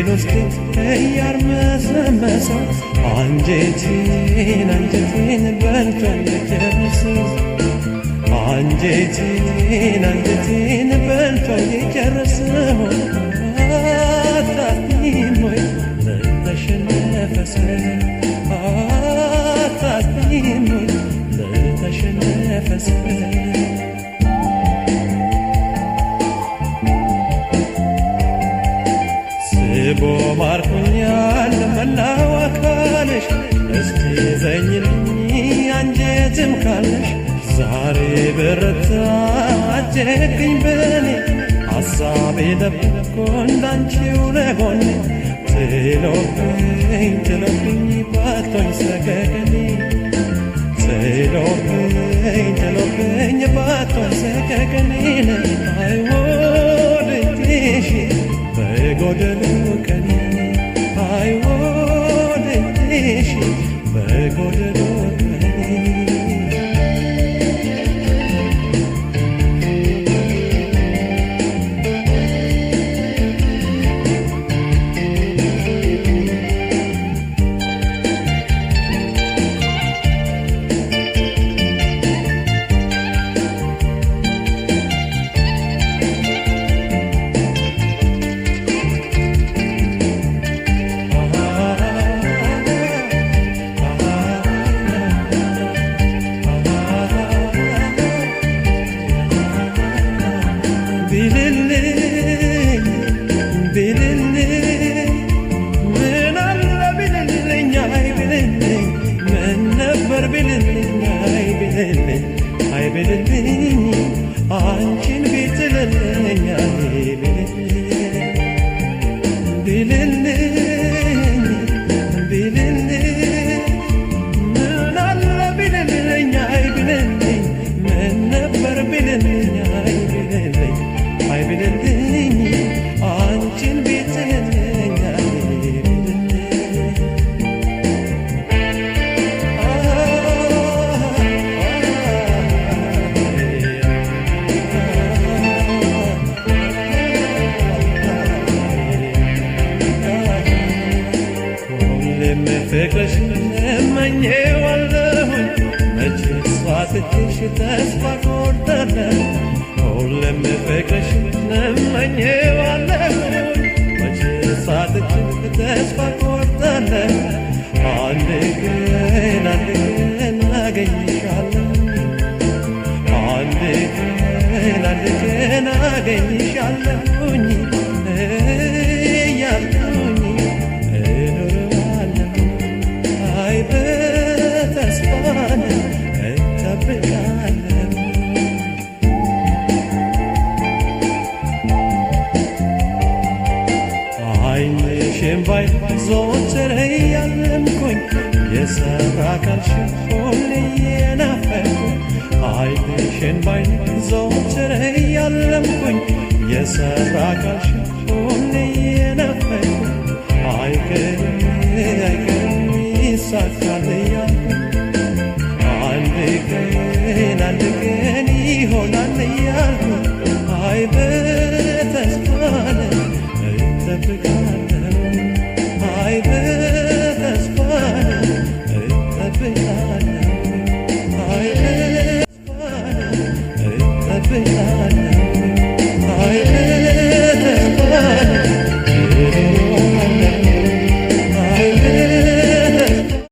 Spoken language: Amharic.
ውስጥ እያርመሰመሰው አንጀቴን በልቶ የጨረሰው አንጀቴን በልቶ የጨረሰው አታጥቂም ወይ ለተሸነፈ ሰው አታጥቂም ወይ ለተሸነፈ ሰው ስቦ ማርኮኛል መላው አካልሽ እስኪ ዘኝልኝ አንጀትም ካለሽ ዛሬ በረታ አጀግኝ በኔ ሐሳቤ ለብኮ እንዳንቺው ለጎኔ ትሎብኝ ባቶኝ ሰቀቀኔ ትሎብኝ ባቶኝ ሰቀቀኔ አይወድሽ በጎደሎ ቀኔ አይወድሽ በጎደሎ ቀኔ አይብልልኝ አንቺን ቢትልልኝ ቢልልኝ ምን አለ ቢልልኝ አይብልልኝ ምን ነበር ቢልልኝ አይብልልኝ አንቺን ቢትልልኝ ፍቅርሽን እመኘዋለሁኝ መቼ ሳትሽ ተስፋ ቆርጣለሁ ሁሌም ፍቅርሽን እመኘዋለሁኝ መቼ ሳትሽ ተስፋ ቆርጣለሁ አንድ ቀን አገኝሻለሁ አንድ ቀን አገኝሻለሁኝ እያልኩኝ በተስፋን እጠብቃለሁ ዓይንሽን ባይ ዘወትር እያለምኩኝ የሰራ አካልሽን ሁሌ እየናፈቅኩኝ ዓይንሽን ባይ ዘወትር እያለምኩኝ የሰራ አካልሽን ሁሌ እየናፈቅኩኝ አይቀርም ይሳካል